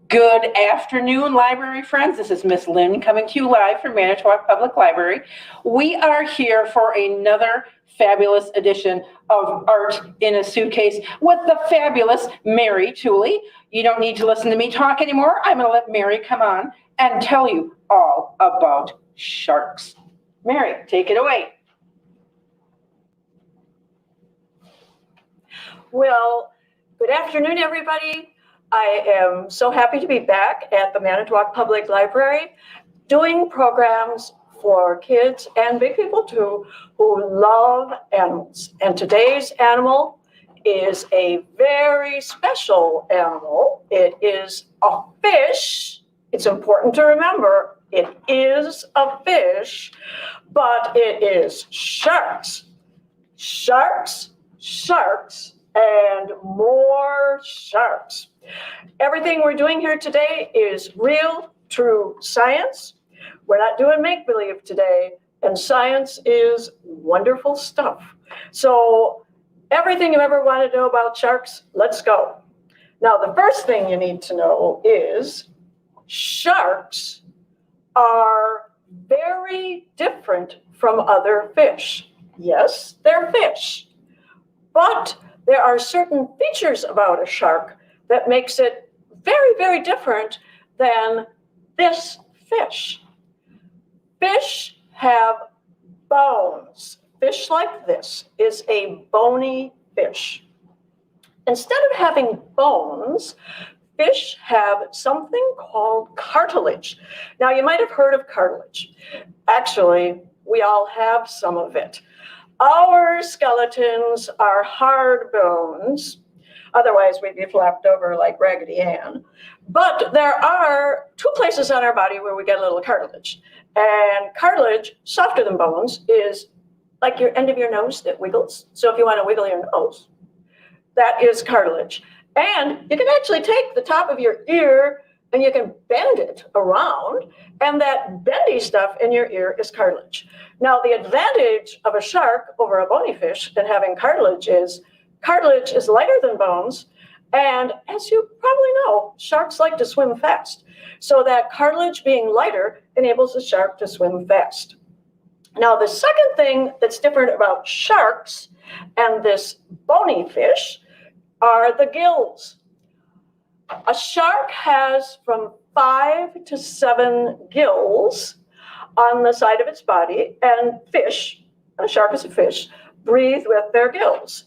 Good afternoon, library friends. This is Miss Lynn coming to you live from Manitowoc Public Library. We are here for another fabulous edition of Art in a Suitcase with the fabulous Mary Tooley. You don't need to listen to me talk anymore. I'm going to let Mary come on and tell you all about sharks. Mary, take it away. Well, good afternoon, everybody. I am so happy to be back at the Manitowoc Public Library doing programs for kids and big people too who love animals. And today's animal is a very special animal. It is a fish. It's important to remember it is a fish, but it is sharks. Sharks, sharks, and more sharks. Everything we're doing here today is real, true science. We're not doing make-believe today, and science is wonderful stuff. So everything you ever want to know about sharks, let's go. Now, the first thing you need to know is sharks are very different from other fish. Yes, they're fish, but there are certain features about a shark that makes it very, very different than this fish. Fish have bones. Fish like this is a bony fish. Instead of having bones, fish have something called cartilage. Now, you might have heard of cartilage. Actually, we all have some of it. Our skeletons are hard bones. Otherwise, we'd be flapped over like Raggedy Ann. But there are two places on our body where we get a little cartilage. And cartilage, softer than bones, is like your end of your nose that wiggles. So if you want to wiggle your nose, that is cartilage. And you can actually take the top of your ear and you can bend it around, and that bendy stuff in your ear is cartilage. Now, the advantage of a shark over a bony fish and having cartilage is lighter than bones, and as you probably know, sharks like to swim fast. So that cartilage being lighter enables the shark to swim fast. Now, the second thing that's different about sharks and this bony fish are the gills. A shark has from 5 to 7 gills on the side of its body, and a shark is a fish, breathe with their gills.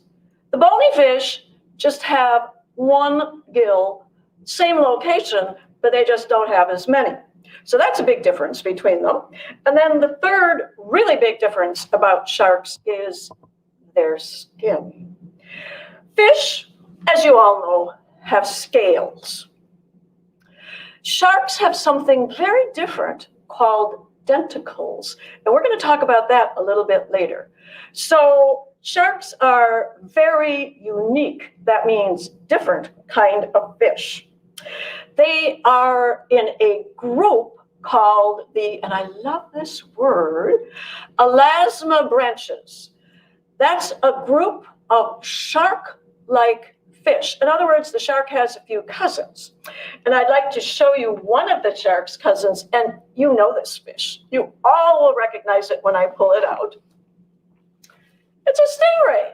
The bony fish just have 1 gill, same location, but they just don't have as many. So that's a big difference between them. And then the third really big difference about sharks is their skin. Fish, as you all know, have scales. Sharks have something very different called denticles, and we're going to talk about that a little bit later. So sharks are very unique. That means different kind of fish. They are in a group called and I love this word, elasmobranchs. That's a group of shark-like fish. In other words, the shark has a few cousins. And I'd like to show you one of the shark's cousins, and you know this fish. You all will recognize it when I pull it out. It's a stingray.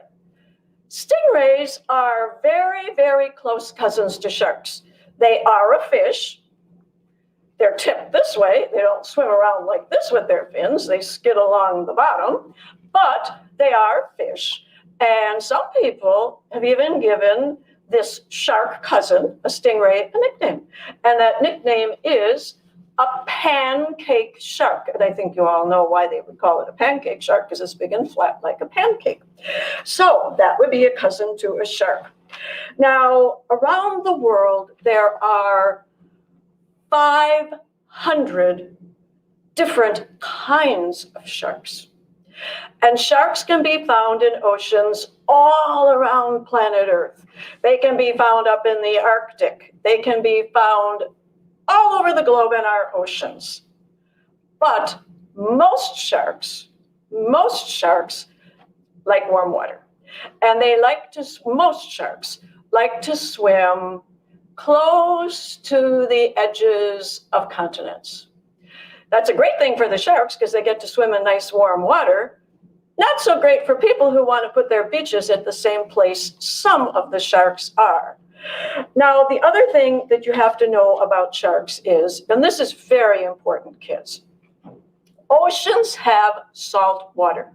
Stingrays are very, very close cousins to sharks. They are a fish. They're tipped this way. They don't swim around like this with their fins. They skid along the bottom, but they are fish. And some people have even given this shark cousin, a stingray, a nickname. And that nickname is a pancake shark. And I think you all know why they would call it a pancake shark, because it's big and flat like a pancake. So that would be a cousin to a shark. Now, around the world, there are 500 different kinds of sharks. And sharks can be found in oceans all around planet Earth. They can be found up in the Arctic. They can be found all over the globe in our oceans. But most sharks like warm water. And most sharks like to swim close to the edges of continents. That's a great thing for the sharks because they get to swim in nice warm water. Not so great for people who want to put their beaches at the same place some of the sharks are. Now, the other thing that you have to know about sharks is, and this is very important, kids, oceans have salt water.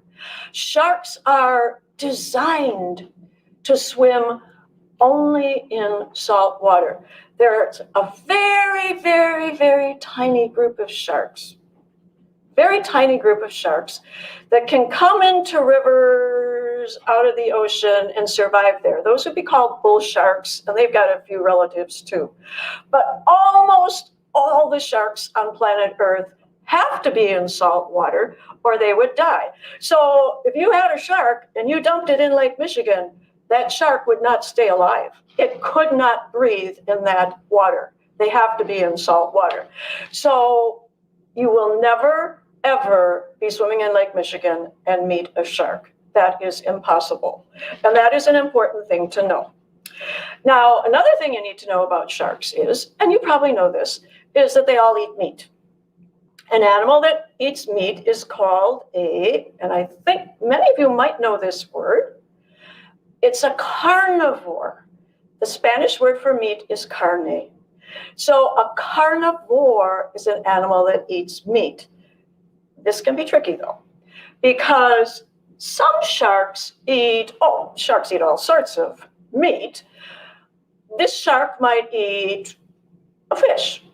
Sharks are designed to swim only in salt water. There's a very, very, very tiny group of sharks, that can come into rivers out of the ocean and survive there. Those would be called bull sharks, and they've got a few relatives too. But almost all the sharks on planet Earth have to be in salt water or they would die. So if you had a shark and you dumped it in Lake Michigan, that shark would not stay alive. It could not breathe in that water. They have to be in salt water. So you will never, ever be swimming in Lake Michigan and meet a shark. That is impossible. And that is an important thing to know. Now, another thing you need to know about sharks is, and you probably know this, is that they all eat meat. An animal that eats meat is called and I think many of you might know this word, it's a carnivore. The Spanish word for meat is carne. So a carnivore is an animal that eats meat. This can be tricky though, because some sharks eat all sorts of meat. This shark might eat a fish.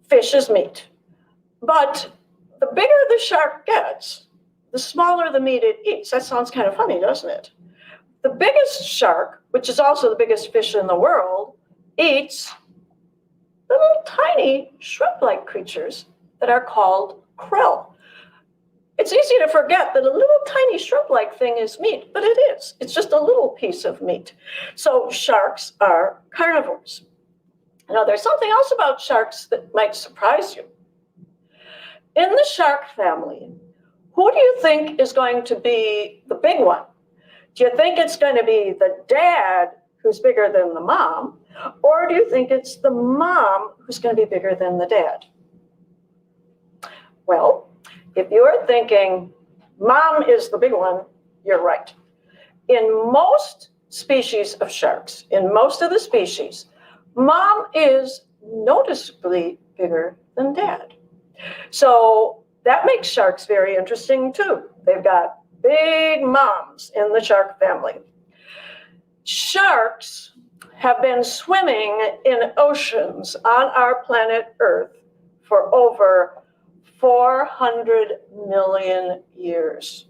Fish is meat. But the bigger the shark gets, the smaller the meat it eats. That sounds kind of funny, doesn't it? The biggest shark, which is also the biggest fish in the world, eats the little tiny shrimp-like creatures that are called krill. It's easy to forget that a little tiny shrimp-like thing is meat, but it is. It's just a little piece of meat. So sharks are carnivores. Now, there's something else about sharks that might surprise you. In the shark family, who do you think is going to be the big one? Do you think it's going to be the dad who's bigger than the mom? Or do you think it's the mom who's going to be bigger than the dad? Well, if you're thinking mom is the big one, you're right. In most species of sharks, in most of the species, mom is noticeably bigger than dad. So that makes sharks very interesting too. They've got big moms in the shark family. Sharks have been swimming in oceans on our planet Earth for over 400 million years.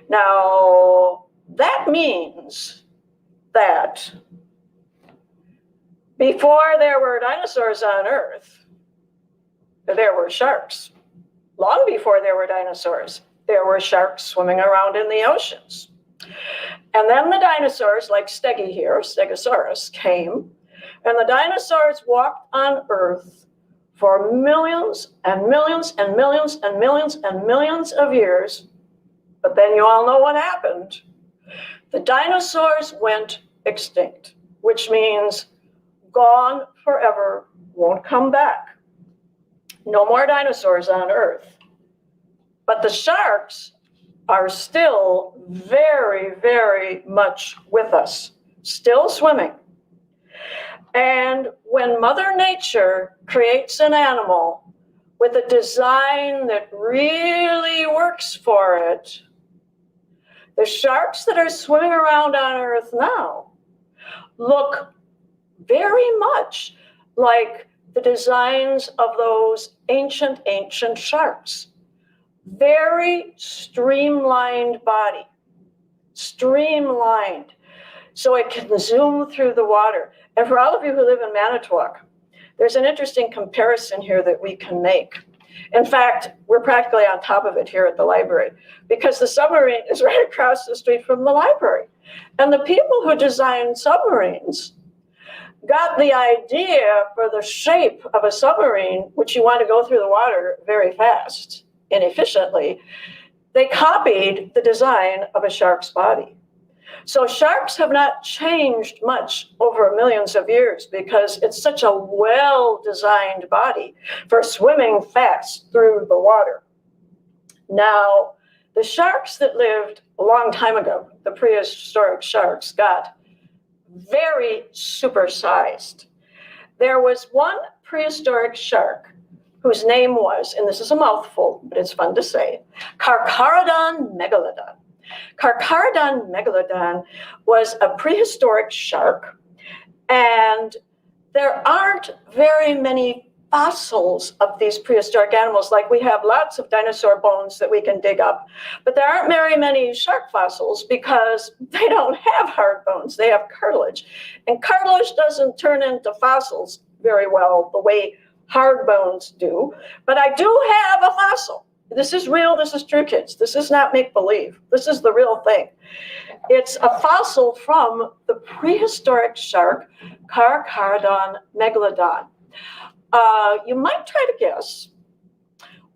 Now, that means that before there were dinosaurs on Earth, there were sharks. Long before there were dinosaurs, there were sharks swimming around in the oceans. And then the dinosaurs, like Stegi here, Stegosaurus, came, and the dinosaurs walked on Earth for millions and millions and millions and millions and millions of years. But then you all know what happened. The dinosaurs went extinct, which means gone forever, won't come back. No more dinosaurs on Earth. But the sharks are still very, very much with us, still swimming. And when Mother Nature creates an animal with a design that really works for it, the sharks that are swimming around on Earth now look very much like the designs of those ancient sharks. Very streamlined body, streamlined, so it can zoom through the water. And for all of you who live in Manitowoc, there's an interesting comparison here that we can make. In fact, we're practically on top of it here at the library because the submarine is right across the street from the library. And the people who designed submarines got the idea for the shape of a submarine, which you want to go through the water very fast and efficiently. They copied the design of a shark's body. So sharks have not changed much over millions of years because it's such a well-designed body for swimming fast through the water. Now, the sharks that lived a long time ago, the prehistoric sharks, got very supersized. There was one prehistoric shark whose name was, and this is a mouthful, but it's fun to say, Carcharodon megalodon. Carcharodon megalodon was a prehistoric shark, and there aren't very many fossils of these prehistoric animals. Like, we have lots of dinosaur bones that we can dig up, but there aren't very many shark fossils because they don't have hard bones. They have cartilage, and cartilage doesn't turn into fossils very well the way hard bones do. But I do have a fossil. This is real. This is true, kids. This is not make-believe. This is the real thing. It's a fossil from the prehistoric shark Carcharodon megalodon. You might try to guess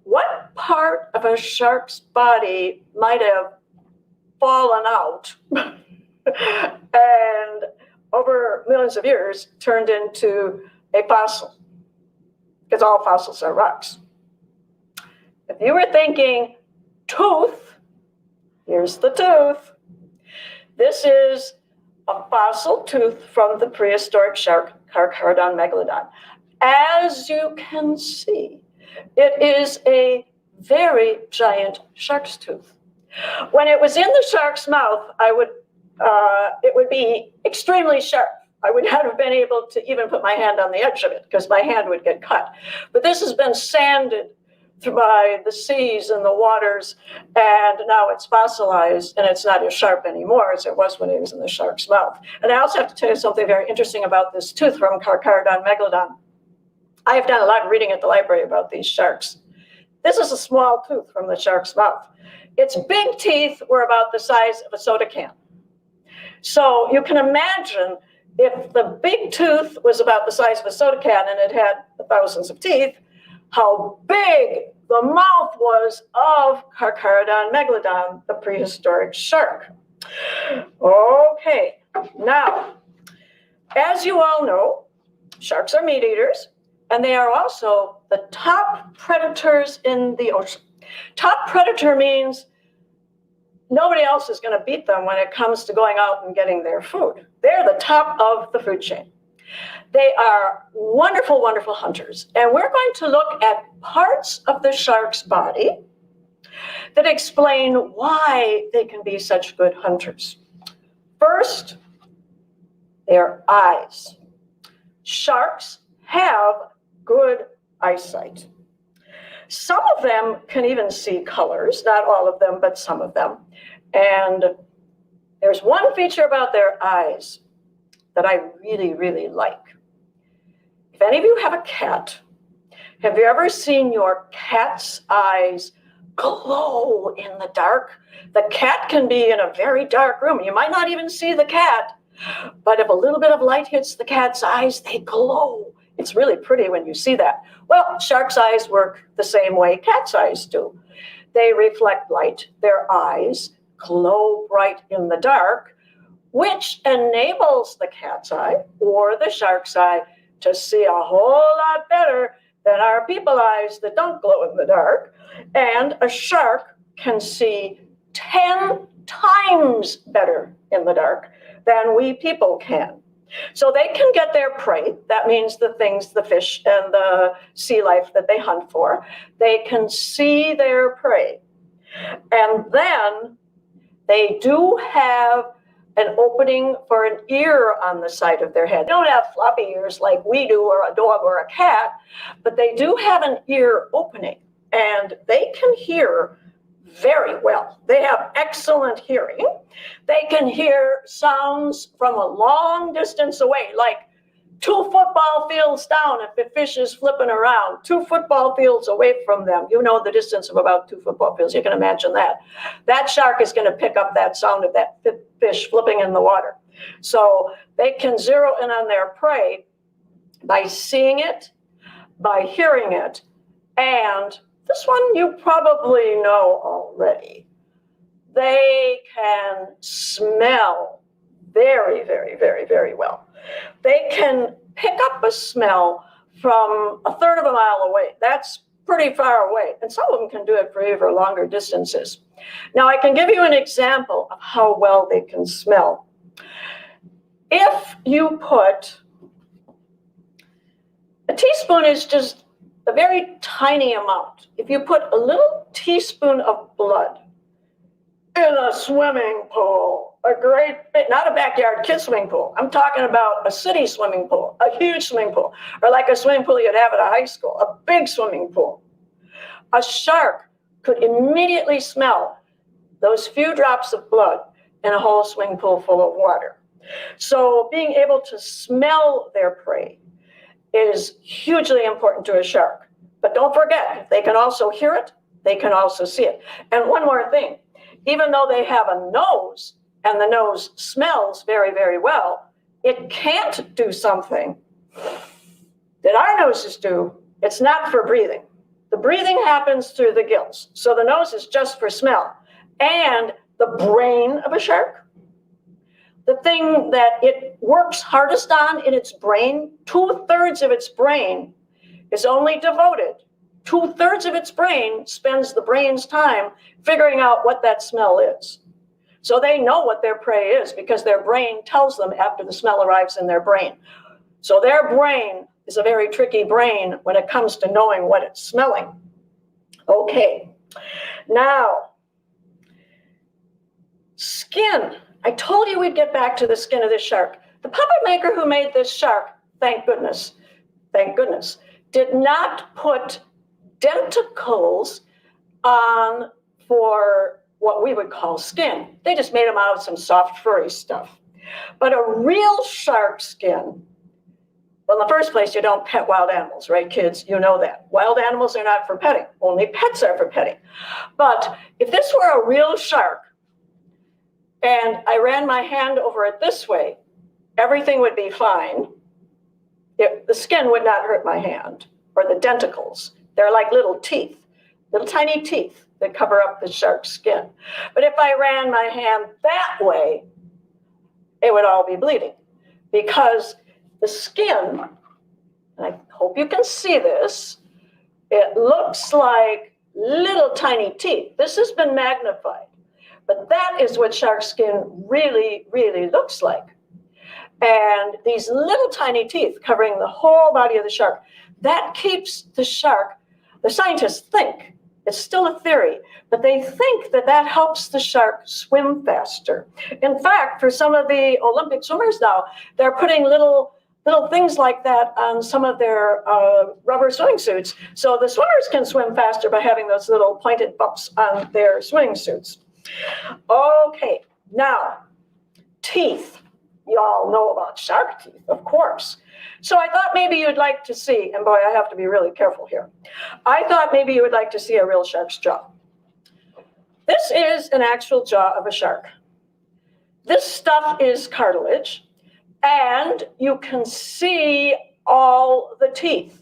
what part of a shark's body might have fallen out and over millions of years turned into a fossil, because all fossils are rocks. If you were thinking tooth, here's the tooth. This is a fossil tooth from the prehistoric shark Carcharodon megalodon. As you can see, it is a very giant shark's tooth. When it was in the shark's mouth, it would be extremely sharp. I would not have been able to even put my hand on the edge of it because my hand would get cut. But this has been sanded by the seas and the waters, and now it's fossilized, and it's not as sharp anymore as it was when it was in the shark's mouth. And I also have to tell you something very interesting about this tooth from Carcharodon megalodon. I have done a lot of reading at the library about these sharks. This is a small tooth from the shark's mouth. Its big teeth were about the size of a soda can. So you can imagine if the big tooth was about the size of a soda can and it had thousands of teeth, how big the mouth was of Carcharodon megalodon, the prehistoric shark. Okay, now, as you all know, sharks are meat eaters, and they are also the top predators in the ocean. Top predator means nobody else is going to beat them when it comes to going out and getting their food. They're the top of the food chain. They are wonderful, wonderful hunters. And we're going to look at parts of the shark's body that explain why they can be such good hunters. First, their eyes. Sharks have good eyesight. Some of them can even see colors, not all of them, but some of them. And there's one feature about their eyes that I really, really like. If any of you have a cat, have you ever seen your cat's eyes glow in the dark? The cat can be in a very dark room. You might not even see the cat, but if a little bit of light hits the cat's eyes, they glow. It's really pretty when you see that. Well, sharks' eyes work the same way cat's eyes do. They reflect light. Their eyes glow bright in the dark, which enables the cat's eye or the shark's eye to see a whole lot better than our people eyes that don't glow in the dark. And a shark can see 10 times better in the dark than we people can. So they can get their prey. That means the things, the fish and the sea life that they hunt for. They can see their prey. And then they do have an opening for an ear on the side of their head. They don't have floppy ears like we do, or a dog or a cat, but they do have an ear opening, and they can hear very well. They have excellent hearing. They can hear sounds from a long distance away, like 2 football fields down if the fish is flipping around, 2 football fields away from them. You know the distance of about 2 football fields. You can imagine that. That shark is going to pick up that sound of that fish flipping in the water. So they can zero in on their prey by seeing it, by hearing it, and this one you probably know already. they can smell very, very, very, very well. They can pick up a smell from a third of a mile away. That's pretty far away. And some of them can do it for even longer distances. Now, I can give you an example of how well they can smell. If you put, a teaspoon is just a very tiny amount. If you put a little teaspoon of blood in a swimming pool, a great big, not a backyard kid swimming pool. I'm talking about a city swimming pool, a huge swimming pool, or like a swimming pool you'd have at a high school, a big swimming pool. A shark could immediately smell those few drops of blood in a whole swimming pool full of water. So being able to smell their prey is hugely important to a shark. But don't forget, they can also hear it, they can also see it. And one more thing, even though they have a nose, and the nose smells very, very well, it can't do something that our noses do. It's not for breathing. The breathing happens through the gills. So the nose is just for smell. And the brain of a shark, the thing that it works hardest on in its brain, 2/3 of its brain is only devoted. 2/3 of its brain spends the brain's time figuring out what that smell is. So they know what their prey is because their brain tells them after the smell arrives in their brain. So their brain is a very tricky brain when it comes to knowing what it's smelling. Okay, now, skin. I told you we'd get back to the skin of this shark. The puppet maker who made this shark, thank goodness, did not put denticles on for what we would call skin. They just made them out of some soft, furry stuff. But a real shark skin, well, in the first place, you don't pet wild animals, right, kids? You know that. Wild animals are not for petting. Only pets are for petting. But if this were a real shark, and I ran my hand over it this way, everything would be fine. The skin would not hurt my hand, or the denticles. They're like little teeth, little tiny teeth that cover up the shark's skin. But if I ran my hand that way, it would all be bleeding because the skin, and I hope you can see this, it looks like little tiny teeth. This has been magnified, but that is what shark skin really, really looks like. And these little tiny teeth covering the whole body of the shark, that keeps the shark, the scientists think, it's still a theory, but they think that that helps the shark swim faster. In fact, for some of the Olympic swimmers now, they're putting little things like that on some of their rubber swimming suits. So the swimmers can swim faster by having those little pointed bumps on their swimming suits. Okay, now, teeth. You all know about shark teeth, of course. So I thought maybe you'd like to see, and boy, I have to be really careful here. I thought maybe you would like to see a real shark's jaw. This is an actual jaw of a shark. This stuff is cartilage, and you can see all the teeth.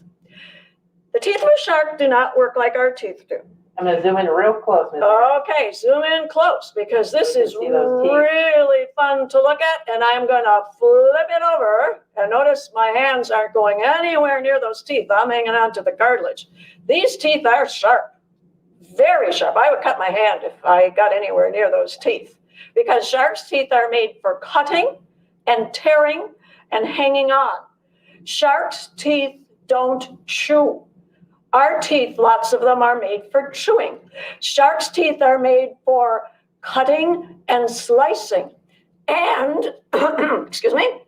The teeth of a shark do not work like our teeth do. I'm going to zoom in real close. Okay, zoom in close because this is really fun to look at, and I'm going to flip it over, and notice my hands aren't going anywhere near those teeth. I'm hanging on to the cartilage. These teeth are sharp, very sharp. I would cut my hand if I got anywhere near those teeth because sharks' teeth are made for cutting and tearing and hanging on. Sharks' teeth don't chew. Our teeth, lots of them are made for chewing. Sharks' teeth are made for cutting and slicing. And, excuse me,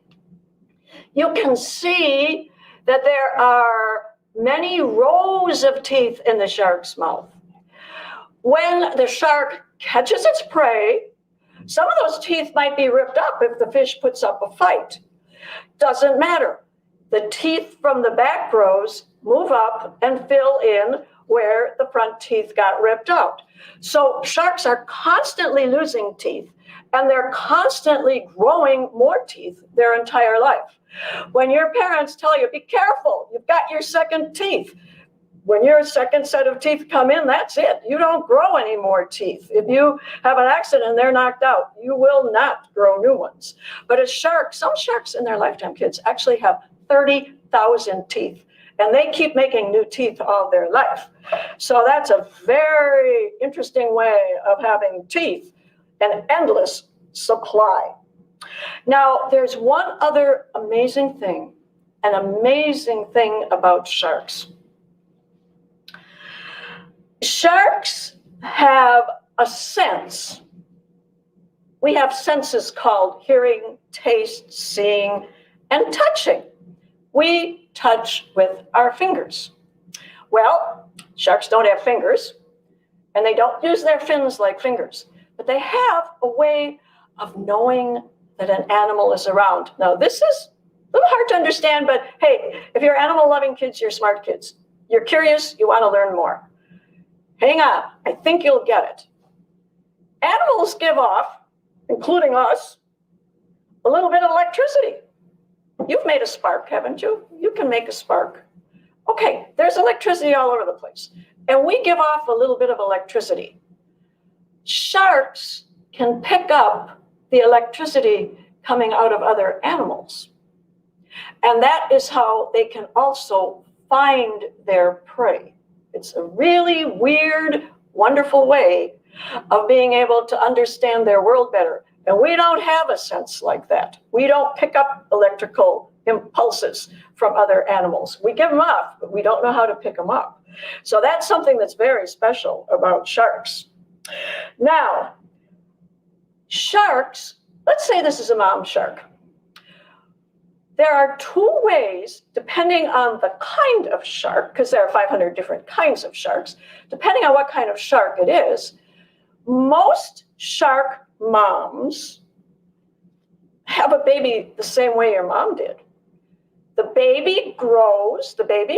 you can see that there are many rows of teeth in the shark's mouth. When the shark catches its prey, some of those teeth might be ripped up if the fish puts up a fight. Doesn't matter. The teeth from the back rows move up and fill in where the front teeth got ripped out. So sharks are constantly losing teeth, and they're constantly growing more teeth their entire life. When your parents tell you, be careful, you've got your second teeth, When your second set of teeth come in, that's it. You don't grow any more teeth. If you have an accident and they're knocked out, you will not grow new ones. But a shark, some sharks in their lifetime, kids, actually have 30,000 teeth. And they keep making new teeth all their life. So that's a very interesting way of having teeth, an endless supply. Now, there's one other amazing thing about sharks. Sharks have a sense. We have senses called hearing, taste, seeing, and touching. We touch with our fingers. Well, sharks don't have fingers, and they don't use their fins like fingers, but they have a way of knowing that an animal is around. Now, this is a little hard to understand, but hey, if you're animal-loving kids, you're smart kids. You're curious, you want to learn more. Hang on, I think you'll get it. Animals give off, including us, a little bit of electricity. You've made a spark, haven't you? You can make a spark. Okay, there's electricity all over the place. And we give off a little bit of electricity. Sharks can pick up the electricity coming out of other animals. And that is how they can also find their prey. It's a really weird, wonderful way of being able to understand their world better. And we don't have a sense like that. We don't pick up electrical impulses from other animals. We give them off, but we don't know how to pick them up. So that's something that's very special about sharks. Now, sharks, let's say this is a mom shark. There are two ways, depending on the kind of shark, because there are 500 different kinds of sharks, depending on what kind of shark it is, most shark moms have a baby the same way your mom did. The baby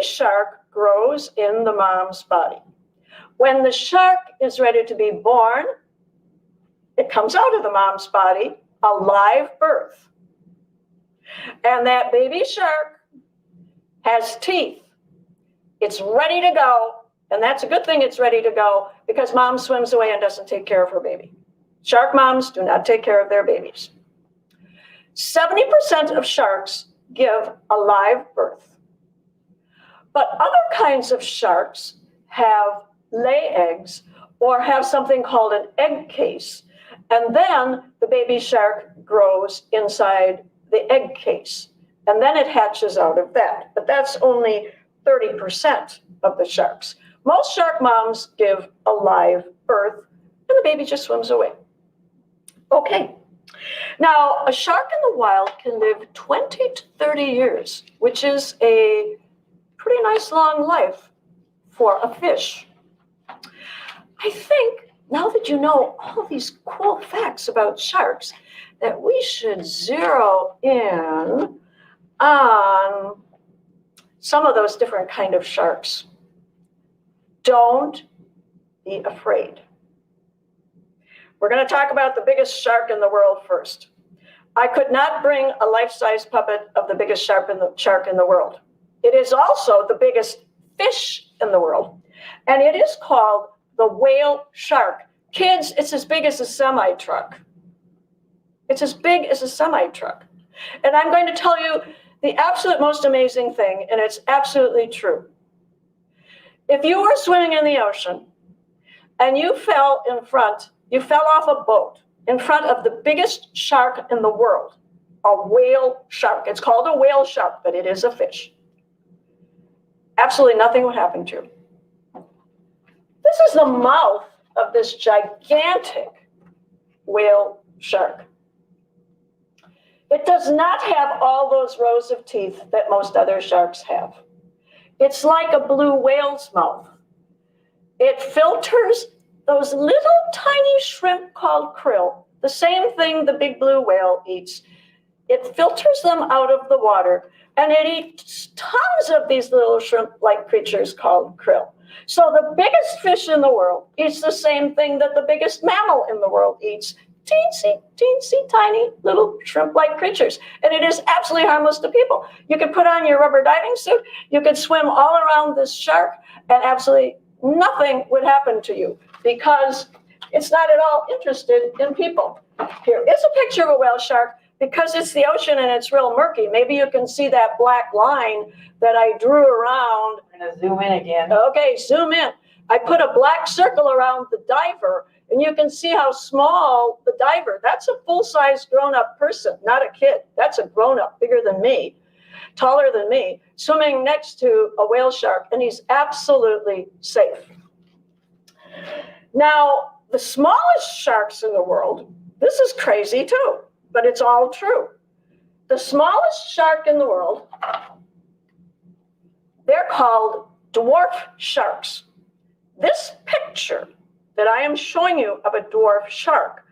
shark grows in the mom's body. When the shark is ready to be born, it comes out of the mom's body, a live birth. And that baby shark has teeth. It's ready to go. And that's a good thing it's ready to go, because mom swims away and doesn't take care of her baby. Shark moms do not take care of their babies. 70% of sharks give a live birth. But other kinds of sharks have lay eggs or have something called an egg case. And then the baby shark grows inside the egg case. And then it hatches out of that. But that's only 30% of the sharks. Most shark moms give a live birth, and the baby just swims away. Okay. Now, a shark in the wild can live 20 to 30 years, which is a pretty nice long life for a fish. I think, now that you know all these cool facts about sharks, that we should zero in on some of those different kind of sharks. Don't be afraid. We're going to talk about the biggest shark in the world first. I could not bring a life-size puppet of the biggest shark in the world. It is also the biggest fish in the world, and it is called the whale shark. Kids, it's as big as a semi-truck. It's as big as a semi-truck. And I'm going to tell you the absolute most amazing thing, and it's absolutely true. If you were swimming in the ocean and you fell off a boat in front of the biggest shark in the world, a whale shark. It's called a whale shark, but it is a fish. Absolutely nothing would happen to you. This is the mouth of this gigantic whale shark. It does not have all those rows of teeth that most other sharks have. It's like a blue whale's mouth. It filters those little tiny shrimp called krill, the same thing the big blue whale eats. It filters them out of the water, and it eats tons of these little shrimp-like creatures called krill. So the biggest fish in the world eats the same thing that the biggest mammal in the world eats, teensy, teensy, tiny little shrimp-like creatures. And it is absolutely harmless to people. You could put on your rubber diving suit, you could swim all around this shark, and absolutely nothing would happen to you because it's not at all interested in people. Here is a picture of a whale shark. Because it's the ocean and it's real murky, maybe you can see that black line that I drew around. I'm going to zoom in again. Okay, zoom in. I put a black circle around the diver, and you can see how small the diver, that's a full-size grown-up person, not a kid. That's a grown-up, bigger than me, taller than me, swimming next to a whale shark, and he's absolutely safe. Now, the smallest sharks in the world, this is crazy too, but it's all true. The smallest shark in the world, they're called dwarf sharks. This picture that I am showing you of a dwarf shark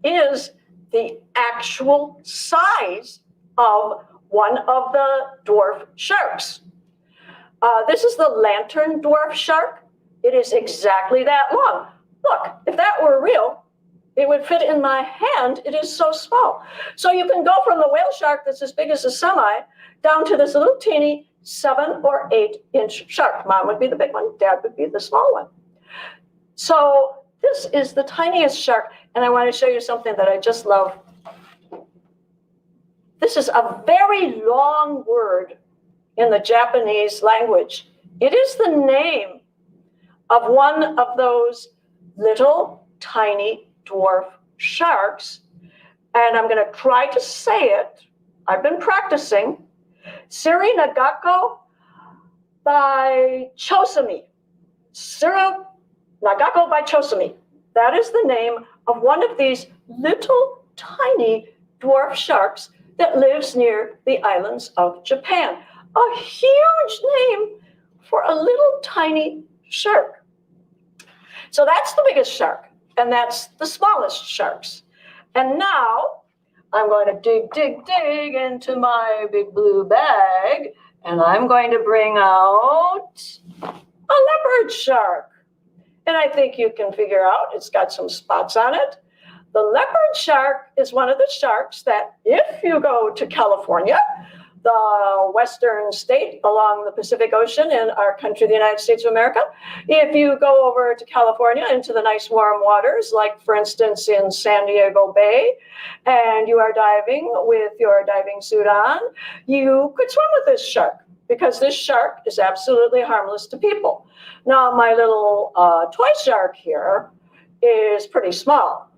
is the actual size of one of the dwarf sharks. This is the lantern dwarf shark. It is exactly that long. Look, if that were real, it would fit in my hand. It is so small. So you can go from the whale shark that's as big as a semi down to this little teeny 7 or 8 inch shark. Mom would be the big one. Dad would be the small one. So this is the tiniest shark. And I want to show you something that I just love. This is a very long word in the Japanese language. It is the name of one of those little tiny dwarf sharks, and I'm going to try to say it. I've been practicing. Siri Nagako by Chosumi. Siri Nagako by Chosumi. That is the name of one of these little tiny dwarf sharks that lives near the islands of Japan. A huge name for a little tiny shark. So that's the biggest shark. And that's the smallest sharks. And now I'm going to dig into my big blue bag, and I'm going to bring out a leopard shark. And I think you can figure out it's got some spots on it. The leopard shark is one of the sharks that if you go to California, the western state along the Pacific Ocean in our country, the United States of America. If you go over to California into the nice warm waters, like for instance in San Diego Bay, and you are diving with your diving suit on, you could swim with this shark because this shark is absolutely harmless to people. Now, my little toy shark here is pretty small.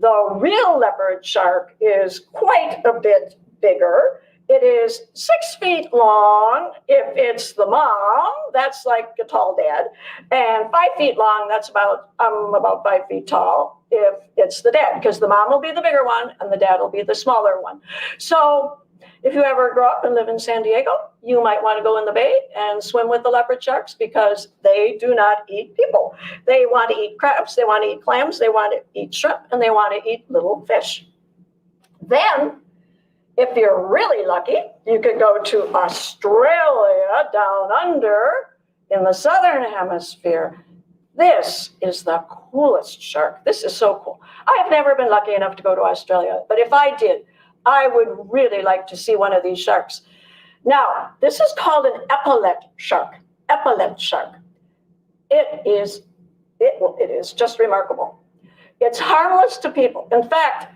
The real leopard shark is quite a bit bigger. It is 6 feet long if it's the mom, that's like a tall dad, and 5 feet long, that's about 5 feet tall if it's the dad, because the mom will be the bigger one and the dad will be the smaller one. So if you ever grow up and live in San Diego, you might want to go in the bay and swim with the leopard sharks because they do not eat people. They want to eat crabs, they want to eat clams, they want to eat shrimp, and they want to eat little fish. Then, if you're really lucky, you could go to Australia down under in the southern hemisphere. This is the coolest shark. This is so cool. I have never been lucky enough to go to Australia, but if I did, I would really like to see one of these sharks. Now, this is called an Epaulette Shark. Epaulette Shark. It is just remarkable. It's harmless to people. In fact,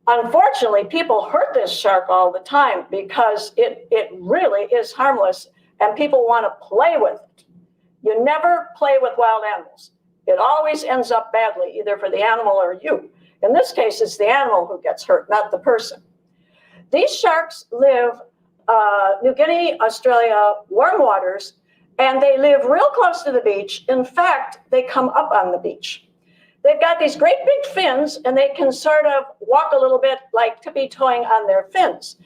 unfortunately, people hurt this shark all the time because it really is harmless and people want to play with it. You never play with wild animals. It always ends up badly, either for the animal or you. In this case, it's the animal who gets hurt, not the person. These sharks live New Guinea, Australia, warm waters, and they live real close to the beach. In fact, they come up on the beach. They've got these great big fins, and they can sort of walk a little bit like tippy-toeing on their fins.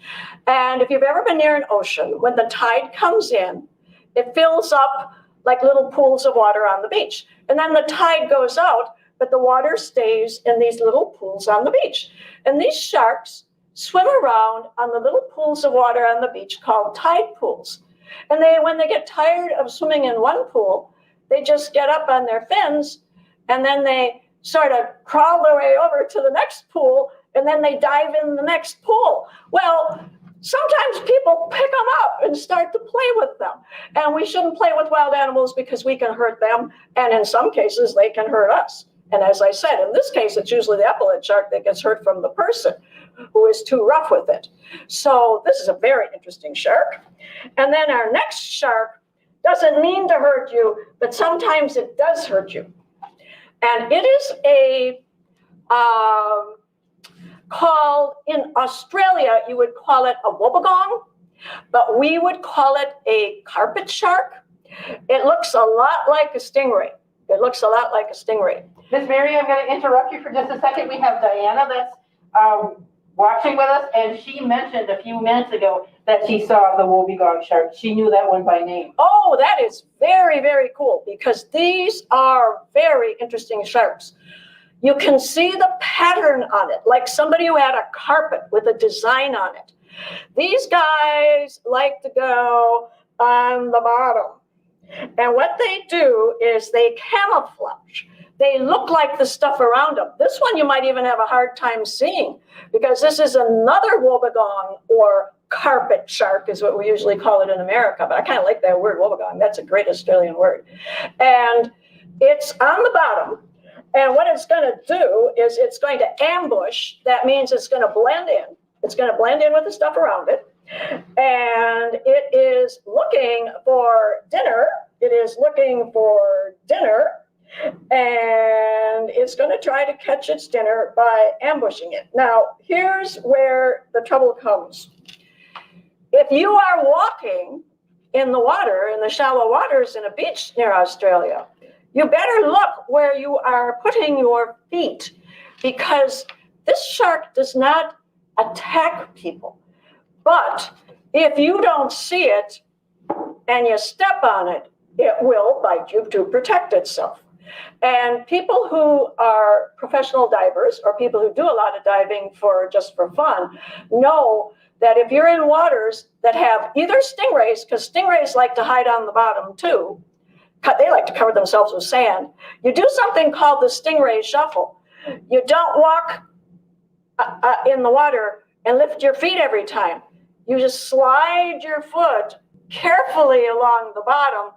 And if you've ever been near an ocean, when the tide comes in, it fills up like little pools of water on the beach. And then the tide goes out, but the water stays in these little pools on the beach. And these sharks swim around on the little pools of water on the beach called tide pools. And when they get tired of swimming in one pool, they just get up on their fins, and then they sort of crawl their way over to the next pool, and then they dive in the next pool. Well, sometimes people pick them up and start to play with them. And we shouldn't play with wild animals because we can hurt them. And in some cases, they can hurt us. And as I said, in this case, it's usually the Epaulette shark that gets hurt from the person who is too rough with it. So this is a very interesting shark. And then our next shark doesn't mean to hurt you, but sometimes it does hurt you. And it is a called, in Australia, you would call it a wobbegong, but we would call it a carpet shark. It looks a lot like a stingray. It looks a lot like a stingray. Miss Mary, I'm going to interrupt you for just a second. We have Diana that's watching with us, and she mentioned a few minutes ago that she saw the wobbegong shark. She knew that one by name. Oh, that is very, very cool, because these are very interesting sharks. You can see the pattern on it, like somebody who had a carpet with a design on it. These guys like to go on the bottom. And what they do is they camouflage. They look like the stuff around them. This one you might even have a hard time seeing, because this is another wobbegong, or carpet shark is what we usually call it in America. But I kind of like that word, wobbegong. That's a great Australian word. And it's on the bottom. And what it's going to do is it's going to ambush. That means it's going to blend in. It's going to blend in with the stuff around it. And it is looking for dinner. It is looking for dinner. And it's going to try to catch its dinner by ambushing it. Now, here's where the trouble comes. If you are walking in the water, in the shallow waters in a beach near Australia, you better look where you are putting your feet, because this shark does not attack people. But if you don't see it and you step on it, it will bite you to protect itself. And people who are professional divers, or people who do a lot of diving just for fun, know that if you're in waters that have either stingrays, because stingrays like to hide on the bottom too, they like to cover themselves with sand. You do something called the stingray shuffle. You don't walk in the water and lift your feet every time. You just slide your foot carefully along the bottom.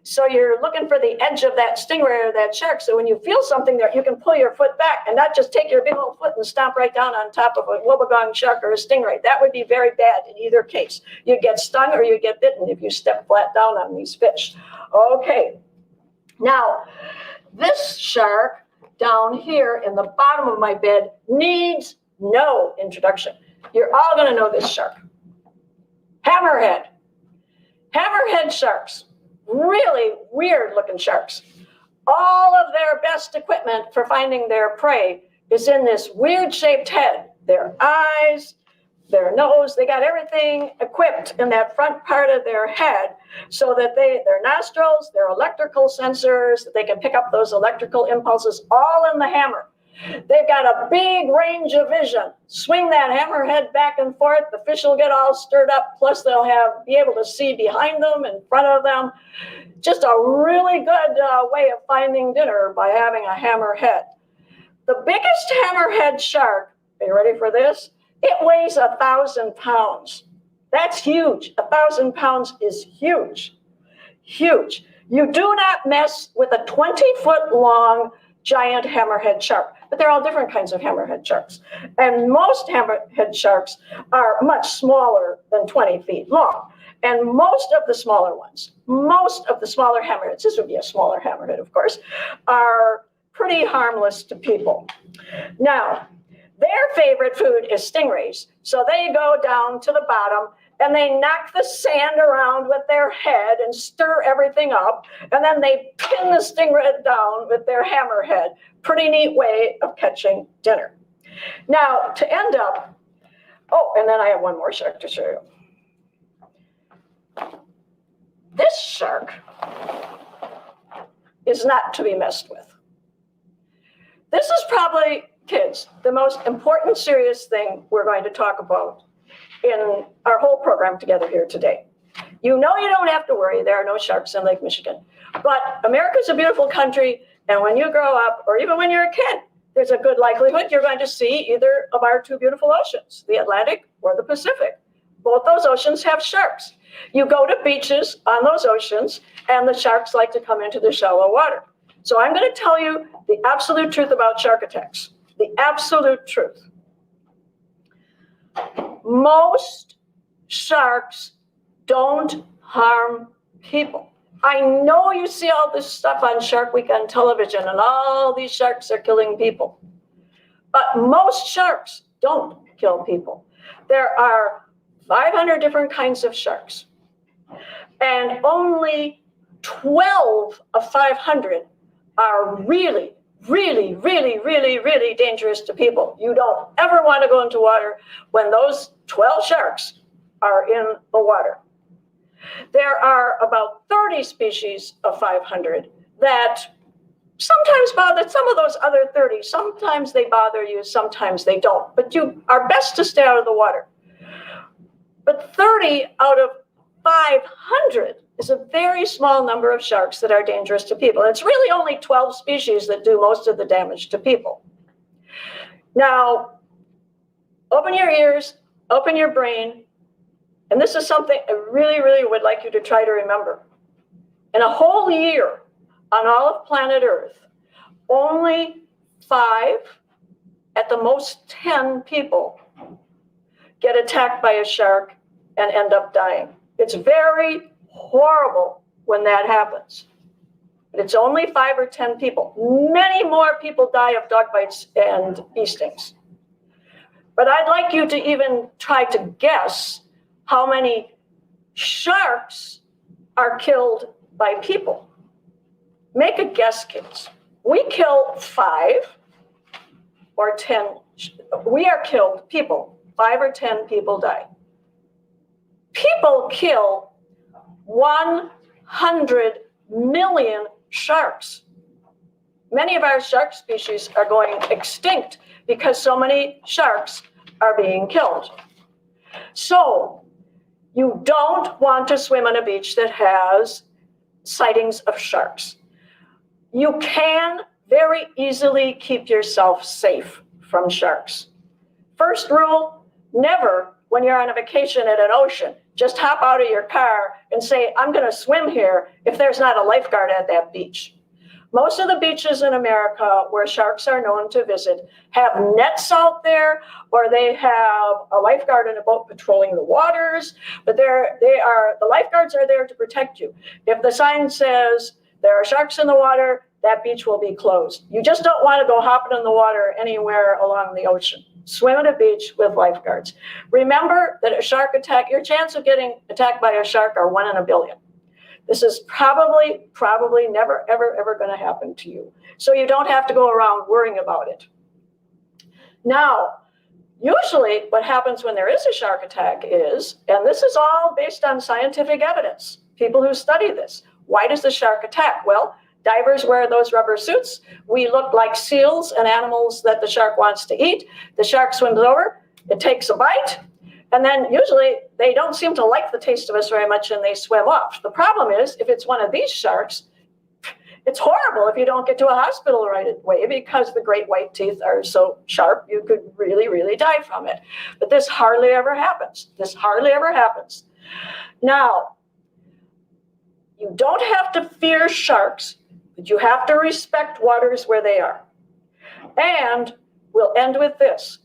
So you're looking for the edge of that stingray or that shark. So when you feel something there, you can pull your foot back and not just take your big old foot and stomp right down on top of a wobbegong shark or a stingray. That would be very bad in either case. You get stung or you get bitten if you step flat down on these fish. Okay. Now, this shark down here in the bottom of my bed needs no introduction. You're all going to know this shark. Hammerhead. Hammerhead sharks. Really weird looking sharks. All of their best equipment for finding their prey is in this weird shaped head. Their eyes, their nose, they got everything equipped in that front part of their head so that their nostrils, their electrical sensors, that they can pick up those electrical impulses all in the hammer. They've got a big range of vision. Swing that hammerhead back and forth, the fish will get all stirred up, plus they'll be able to see behind them, in front of them. Just a really good way of finding dinner by having a hammerhead. The biggest hammerhead shark, are you ready for this? It weighs 1,000 pounds. That's huge. 1,000 pounds is huge. Huge. You do not mess with a 20-foot long giant hammerhead shark. But they're all different kinds of hammerhead sharks. And most hammerhead sharks are much smaller than 20 feet long. And most of the smaller ones, most of the smaller hammerheads, this would be a smaller hammerhead, of course, are pretty harmless to people. Now, their favorite food is stingrays. So they go down to the bottom and they knock the sand around with their head and stir everything up. And then they pin the stingray down with their hammerhead. Pretty neat way of catching dinner. Now, to end up, oh, and then I have one more shark to show you. This shark is not to be messed with. This is probably, kids, the most important serious thing we're going to talk about in our whole program together here today. You know you don't have to worry, there are no sharks in Lake Michigan. But America's a beautiful country, And when you grow up, or even when you're a kid, there's a good likelihood you're going to see either of our two beautiful oceans, the Atlantic or the Pacific. Both those oceans have sharks. You go to beaches on those oceans, and the sharks like to come into the shallow water. So I'm going to tell you the absolute truth about shark attacks. The absolute truth. Most sharks don't harm people. I know you see all this stuff on Shark Week on television, and all these sharks are killing people. But most sharks don't kill people. There are 500 different kinds of sharks, and only 12 of 500 are really, really, really, really, really dangerous to people. You don't ever want to go into water when those 12 sharks are in the water. There are about 30 species of 500 that sometimes bother, some of those other 30, sometimes they bother you, sometimes they don't, but you are best to stay out of the water. But 30 out of 500 is a very small number of sharks that are dangerous to people. It's really only 12 species that do most of the damage to people. Now, open your ears, open your brain, and this is something I really, really would like you to try to remember. In a whole year on all of planet Earth, only 5, at the most 10 people get attacked by a shark and end up dying. It's very horrible when that happens. But it's only 5 or 10 people. Many more people die of dog bites and bee stings. But I'd like you to even try to guess how many sharks are killed by people. Make a guess, kids. We kill 5 or 10. We are killed, people. 5 or 10 people die. People kill 100 million sharks. Many of our shark species are going extinct because so many sharks are being killed. So you don't want to swim on a beach that has sightings of sharks. You can very easily keep yourself safe from sharks. First rule, never, when you're on a vacation at an ocean, just hop out of your car and say, I'm going to swim here if there's not a lifeguard at that beach. Most of the beaches in America where sharks are known to visit have nets out there, or they have a lifeguard in a boat patrolling the waters, but the lifeguards are there to protect you. If the sign says there are sharks in the water, that beach will be closed. You just don't want to go hopping in the water anywhere along the ocean. Swim at a beach with lifeguards. Remember that a shark attack, your chance of getting attacked by a shark are 1 in a billion. This is probably never, ever, ever going to happen to you. So you don't have to go around worrying about it. Now, usually what happens when there is a shark attack is, and this is all based on scientific evidence, people who study this. Why does the shark attack? Well, divers wear those rubber suits. We look like seals and animals that the shark wants to eat. The shark swims over, it takes a bite, and then usually they don't seem to like the taste of us very much and they swim off. The problem is, if it's one of these sharks, it's horrible if you don't get to a hospital right away because the great white teeth are so sharp, you could really, really die from it. But this hardly ever happens. This hardly ever happens. Now, you don't have to fear sharks, but you have to respect waters where they are. And we'll end with this.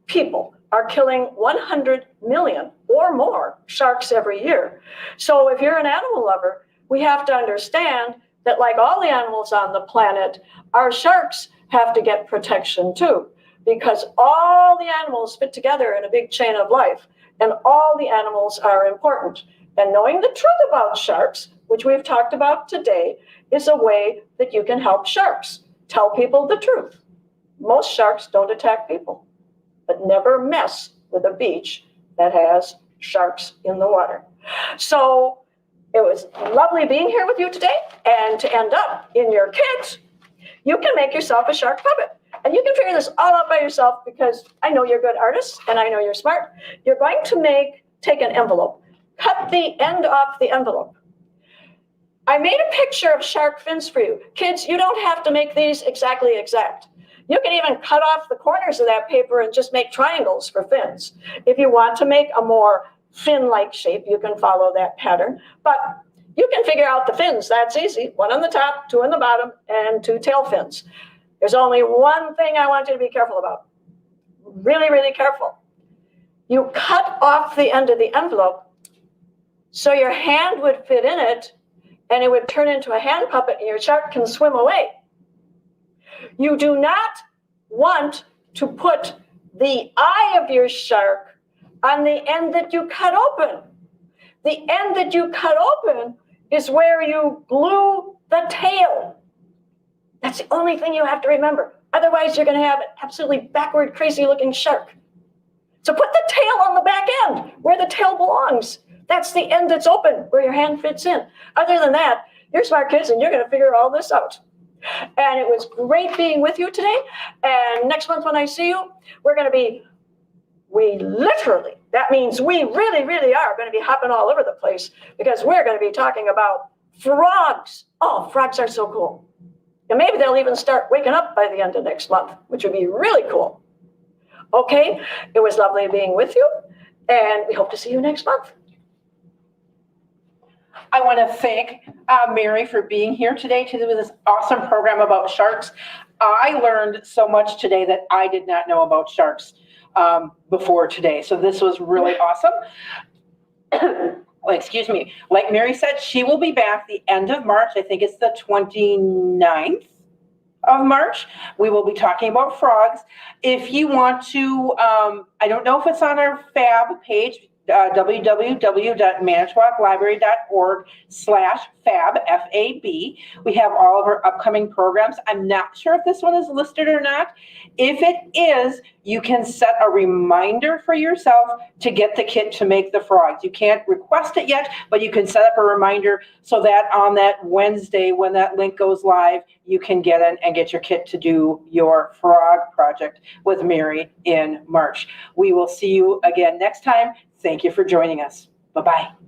People are killing 100 million or more sharks every year. So if you're an animal lover, we have to understand that like all the animals on the planet, our sharks have to get protection too, because all the animals fit together in a big chain of life, and all the animals are important. And knowing the truth about sharks, which we've talked about today, is a way that you can help sharks. Tell people the truth. Most sharks don't attack people, but never mess with a beach that has sharks in the water. So it was lovely being here with you today. And to end up in your kit, you can make yourself a shark puppet. And you can figure this all out by yourself because I know you're good artists and I know you're smart. You're going to take an envelope, cut the end off the envelope, I made a picture of shark fins for you. Kids, you don't have to make these exactly exact. You can even cut off the corners of that paper and just make triangles for fins. If you want to make a more fin-like shape, you can follow that pattern. But you can figure out the fins. That's easy. One on the top, two on the bottom, and two tail fins. There's only one thing I want you to be careful about. Really, really careful. You cut off the end of the envelope so your hand would fit in it and it would turn into a hand puppet and your shark can swim away. You do not want to put the eye of your shark on the end that you cut open. The end that you cut open is where you glue the tail. That's the only thing you have to remember. Otherwise, you're going to have an absolutely backward, crazy-looking shark. So put the tail on the back end, where the tail belongs. That's the end that's open, where your hand fits in. Other than that, you're smart kids, and you're going to figure all this out. And it was great being with you today. And next month when I see you, we literally, that means we really, really are going to be hopping all over the place because we're going to be talking about frogs. Oh, frogs are so cool. And maybe they'll even start waking up by the end of next month, which would be really cool. Okay, it was lovely being with you, and we hope to see you next month. I want to thank Mary for being here today to do this awesome program about sharks. I learned so much today that I did not know about sharks before today. So this was really awesome. Well, excuse me. Like Mary said, she will be back the end of March. I think it's the 29th of March. We will be talking about frogs. If you want to, I don't know if it's on our FAB page, www.manitowoclibrary.org/FAB, F-A-B. We have all of our upcoming programs. I'm not sure if this one is listed or not. If it is, you can set a reminder for yourself to get the kit to make the frogs. You can't request it yet, but you can set up a reminder so that on that Wednesday when that link goes live, you can get in and get your kit to do your frog project with Mary in March. We will see you again next time. Thank you for joining us. Bye-bye.